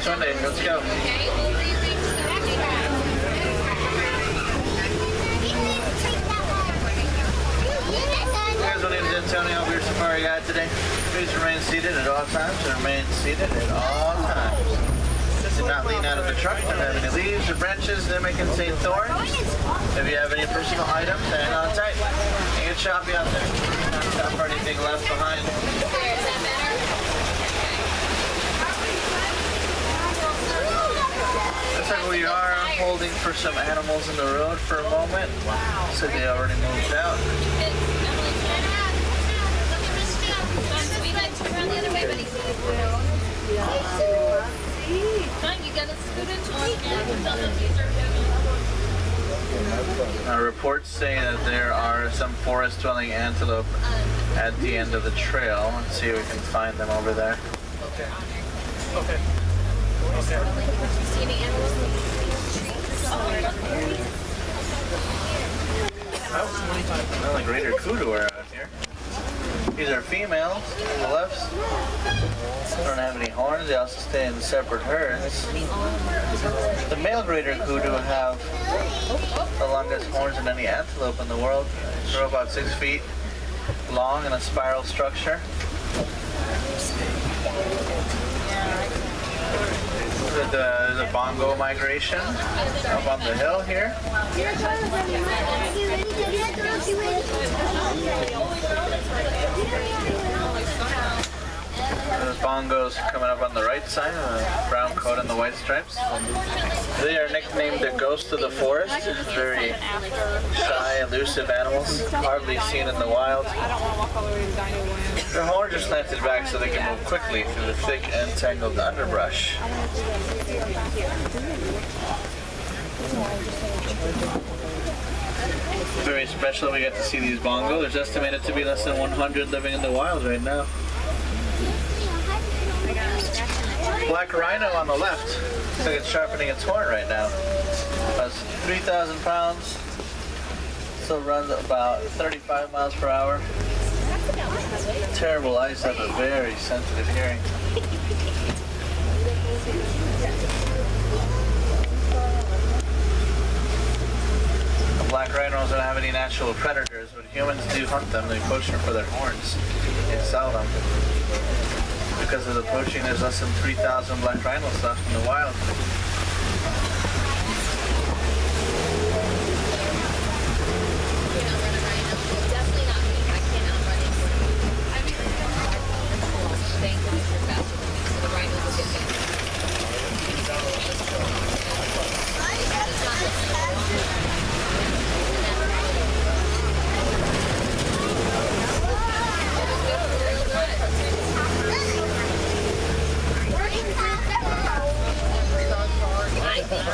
Sunday. Let's go. Here's what is Antonio, your safari guide today. Please remain seated at all times and remain seated at all times. Do not lean out of the truck. Don't have any leaves or branches that may contain thorns. If you have any personal items, hang on tight. You get choppy out there. Not stop for anything left behind. Looks like we are holding for some animals in the road for a moment. So they already moved out. We like to run the other way, buddy. You gotta scoot into reports say that there are some forest-dwelling antelope at the end of the trail. Let's see if we can find them over there. Okay. Okay. Okay. See any animals in the trees? Another greater kudu are out here. These are females on the left. They don't have any horns. They also stay in separate herds. The male greater kudu have the longest horns of any antelope in the world. They're about 6 feet long in a spiral structure. There's a bongo migration up on the hill here. There's bongos coming up on the right side, the brown coat and the white stripes. They are nicknamed the ghost of the forest. Very shy, elusive animals, hardly seen in the wild. Their horns are slanted back so they can move quickly through the thick and tangled underbrush. Very special we get to see these bongos. There's estimated to be less than 100 living in the wild right now. Black rhino on the left. Looks like it's sharpening its horn right now. That's 3,000 pounds. Still runs about 35 miles per hour. Terrible eyes have a very sensitive hearing. The black rhinos don't have any natural predators, but humans do hunt them. They poach them for their horns and sell them. Because of the poaching, there's less than 3,000 black rhinos left in the wild.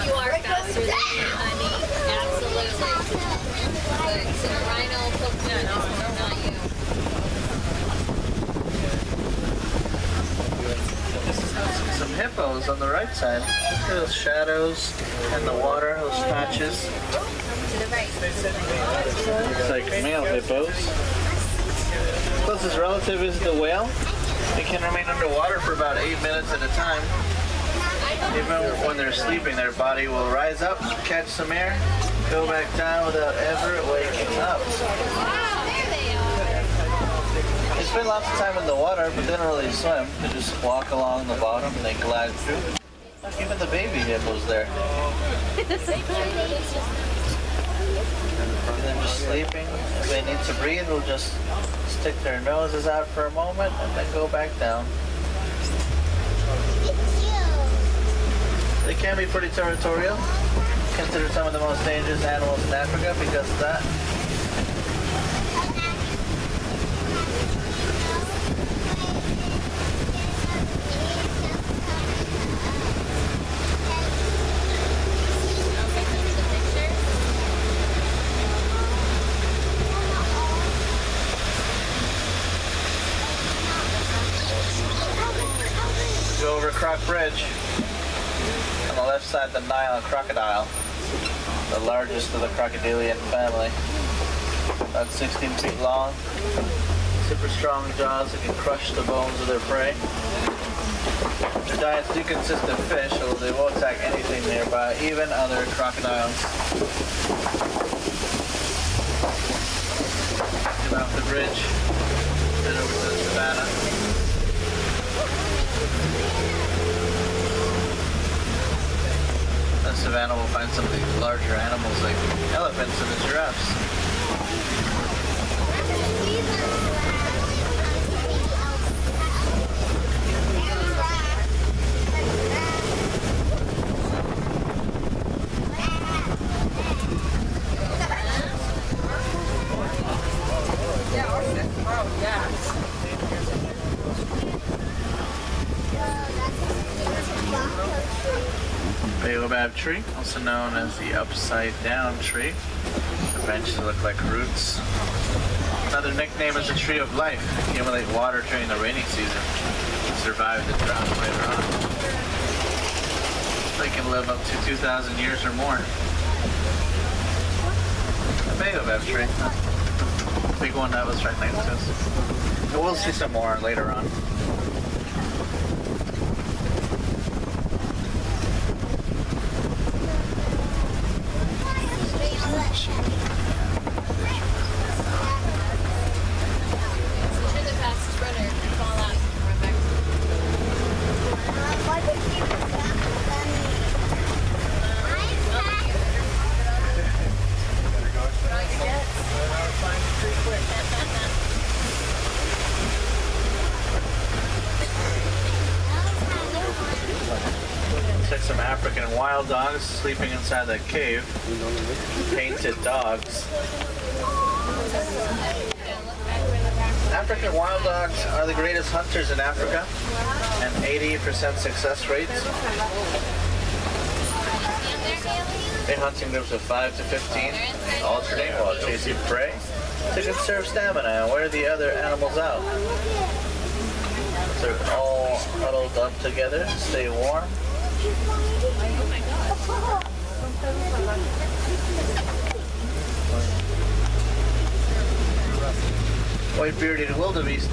You are faster than me, honey. Absolutely. But so the rhino poked me, not you. Some hippos on the right side. Look at those shadows in the water, those patches. To the right. It's like male hippos. Closest relative is the whale. They can remain underwater for about 8 minutes at a time. Even when they're sleeping, their body will rise up, catch some air, go back down without ever waking up. Wow, there they are. They spend lots of time in the water, but they don't really swim. They just walk along the bottom and they glide through. Look, even the baby hippo's there. And they're just sleeping. If they need to breathe, they'll just stick their noses out for a moment and then go back down. They can be pretty territorial. Considered some of the most dangerous animals in Africa because of that. Go over Croc Bridge. On the left side, the Nile crocodile, the largest of the crocodilian family. About 16 feet long, super strong jaws that can crush the bones of their prey. They're diets do consist of fish, although they will attack anything nearby, even other crocodiles. Get off the bridge, head over to the savannah. The savannah will find some of these larger animals like elephants and the giraffes. Baobab tree, also known as the upside down tree. The branches look like roots. Another nickname is the tree of life. Accumulate water during the rainy season and survive the drought later on. They can live up to 2,000 years or more. A baobab tree. Big one that was right next to us. And we'll see some more later on. Some African wild dogs sleeping inside the cave. Painted dogs. African wild dogs are the greatest hunters in Africa, and 80% success rates. They hunting groups of 5 to 15 alternate while chasing prey to conserve stamina and wear the other animals out. They're all huddled up together, stay warm. White-bearded wildebeest.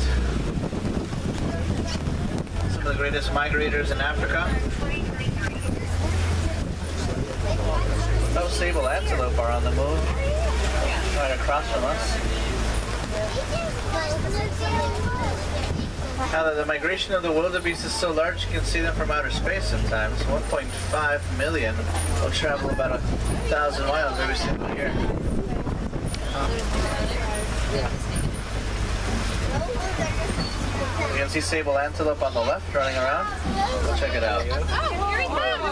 Some of the greatest migrators in Africa. Those sable antelope are on the move, right across from us. Now, the migration of the wildebeest is so large you can see them from outer space sometimes. 1.5 million will travel about 1,000 miles every single year. You can see sable antelope on the left running around. Go check it out. Oh, here he comes!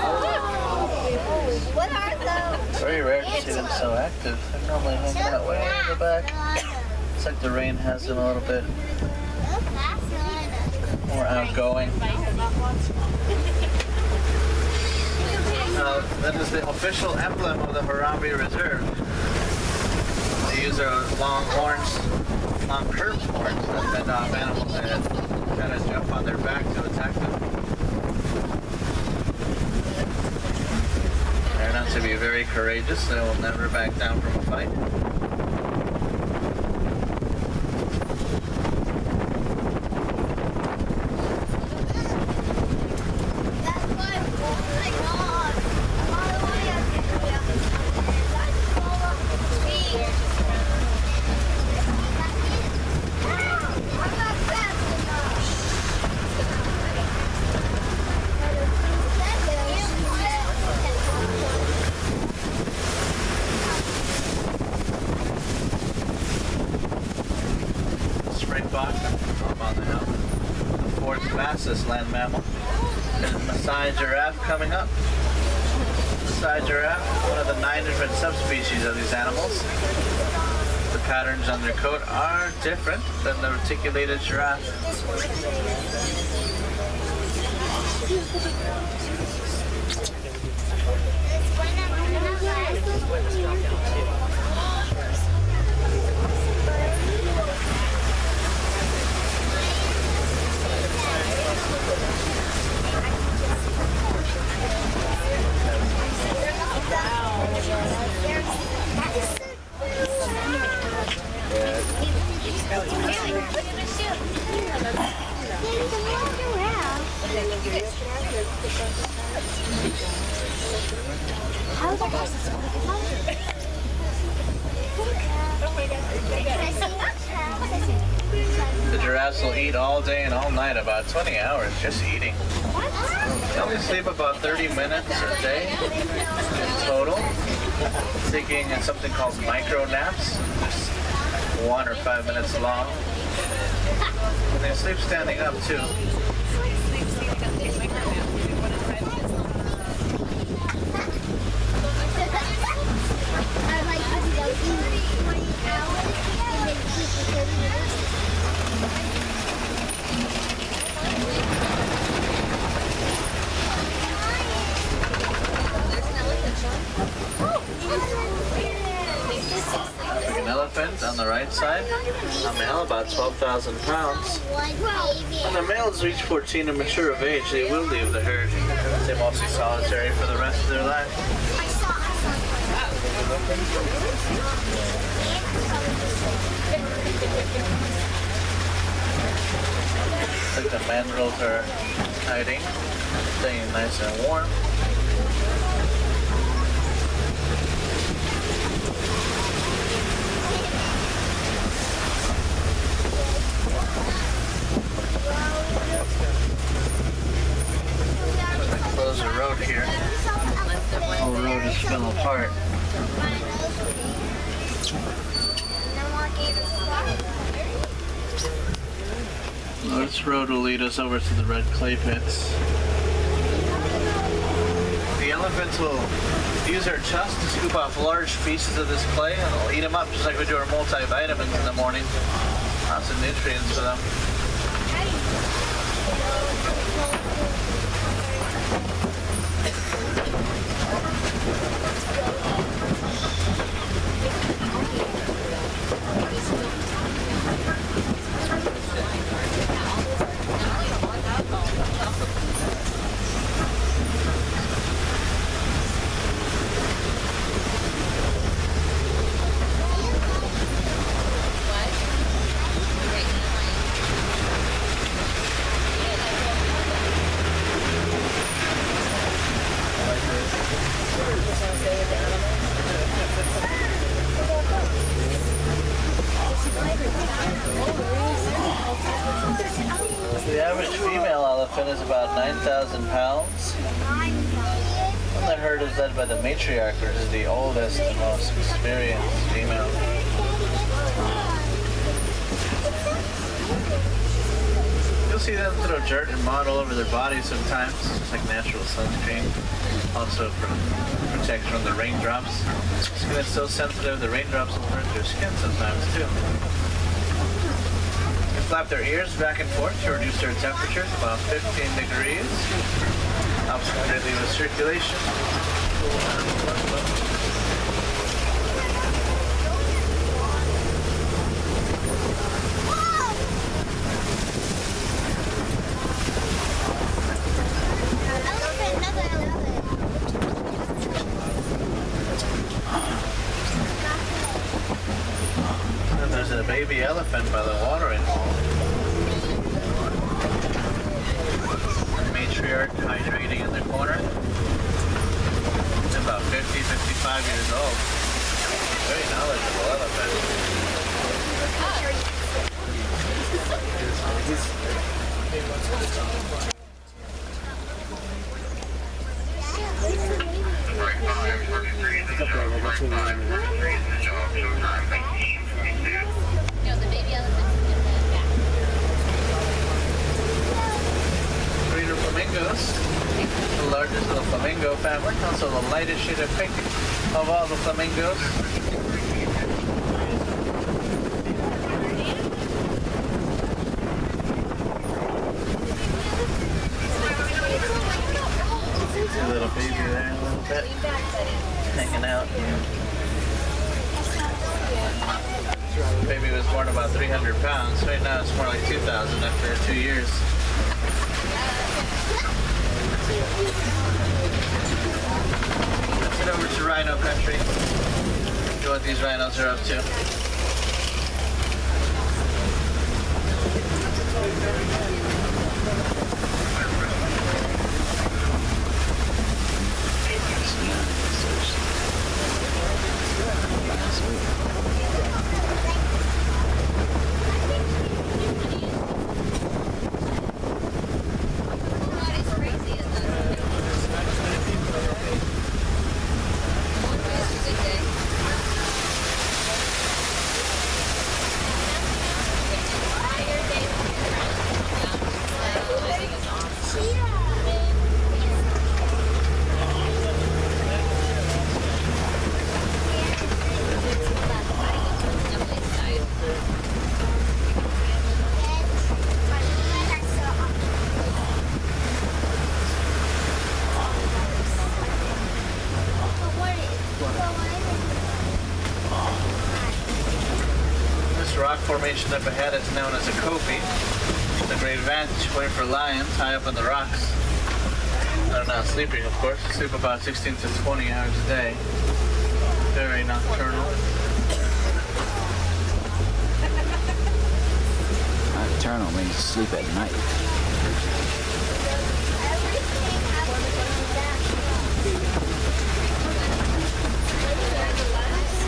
What are those? Very rare to see them so active. They're normally hanging out way in the back. It's like the rain has them a little bit more outgoing. That is the official emblem of the Harambe Reserve. They use their long horns, long curved horns that fend off animals that try to jump on their back to attack them. They're known to be very courageous. They will never back down from a fight. Up on the hill. The fourth fastest land mammal. And Maasai giraffe coming up. Maasai giraffe, one of the 9 different subspecies of these animals. The patterns on their coat are different than the reticulated giraffe. The giraffes will eat all day and all night, about 20 hours just eating. They only sleep about 30 minutes a day in total, taking something called micro naps, just 1 or 5 minutes long. And they sleep standing up too. Like an elephant on the right side, a male about 12,000 pounds. When the males reach 14 and mature of age, they will leave the herd. They're mostly solitary for the rest of their life. Like the mandrills are hiding, staying nice and warm. Close the road here. The whole road is fell apart. Well, this road will lead us over to the red clay pits. The elephants will use their tusks to scoop off large pieces of this clay and they'll eat them up just like we do our multivitamins in the morning. Lots of nutrients for them. The average female elephant is about 9,000 pounds. And the herd is led by the matriarch, which is the oldest and most experienced female. You'll see them throw dirt and mud all over their bodies sometimes, just like natural sunscreen. Also protects from the raindrops. Skin is so sensitive, the raindrops will hurt their skin sometimes too. They flap their ears back and forth to reduce their temperatures about 15 degrees. Helps greatly with circulation. And there's a baby elephant by the watering hole. Matriarch hydrating in the corner. It's about 50, 55 years old. Very knowledgeable elephant. No, the baby elephant's in the back. Breeder flamingos. The largest of the flamingo family. Also the lightest shade of pink of all the flamingos. See a little baby there a little bit. Hanging out. Baby was born about 300 pounds. Right now it's more like 2,000 after 2 years. Let's head over to rhino country. See what these rhinos are up to. formation up ahead is known as a kopie. It's a great vantage point for lions high up in the rocks. They're not sleeping, of course. They sleep about 16 to 20 hours a day. Very nocturnal. Nocturnal means sleep at night.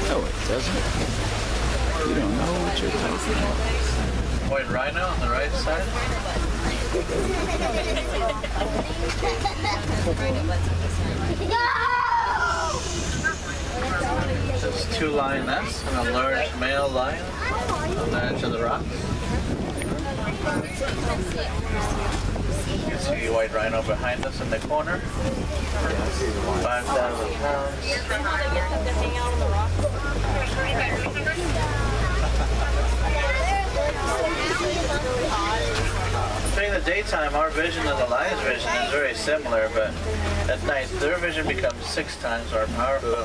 No, it doesn't. You don't know what you're talking about. White rhino on the right side. There's two lionesses and a large male lion on the edge of the rock. You can see white rhino behind us in the corner. 5,000 pounds. During the daytime, our vision and the lion's vision is very similar, but at night, their vision becomes 6 times more powerful.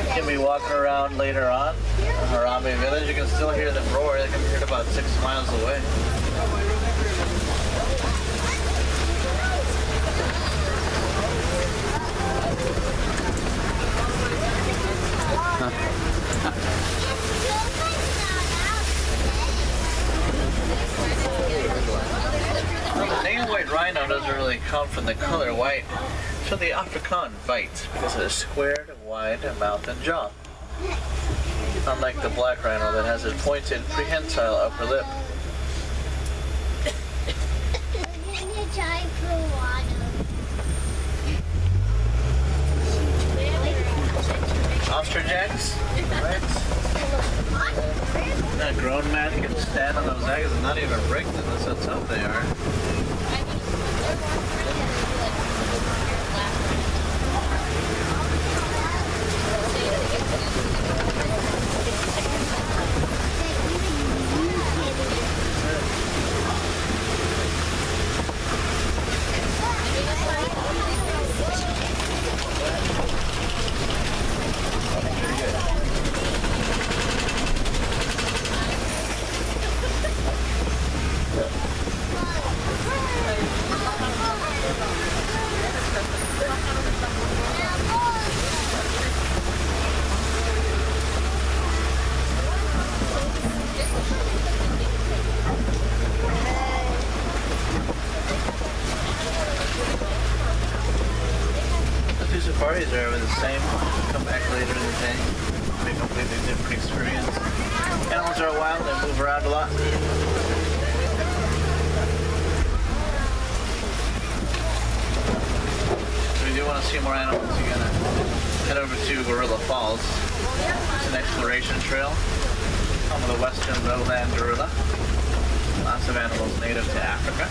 You can be walking around later on in Harambe village. You can still hear them roar. They can be heard about 6 miles away. Well, the name white rhino doesn't really come from the color white. It's from the Afrikaan bite because it is squared, wide mouth and jaw. Unlike the black rhino that has a pointed prehensile upper lip. Ostriches, right? A grown man can stand on those eggs and not even break them. That's how tough they are. Safaris are the same. Come back later in the day. Be a completely different experience. Animals are wild, they move around a lot. So if you do want to see more animals, you gotta head over to Gorilla Falls. It's an exploration trail. Home of the western lowland gorilla. Lots of animals native to Africa.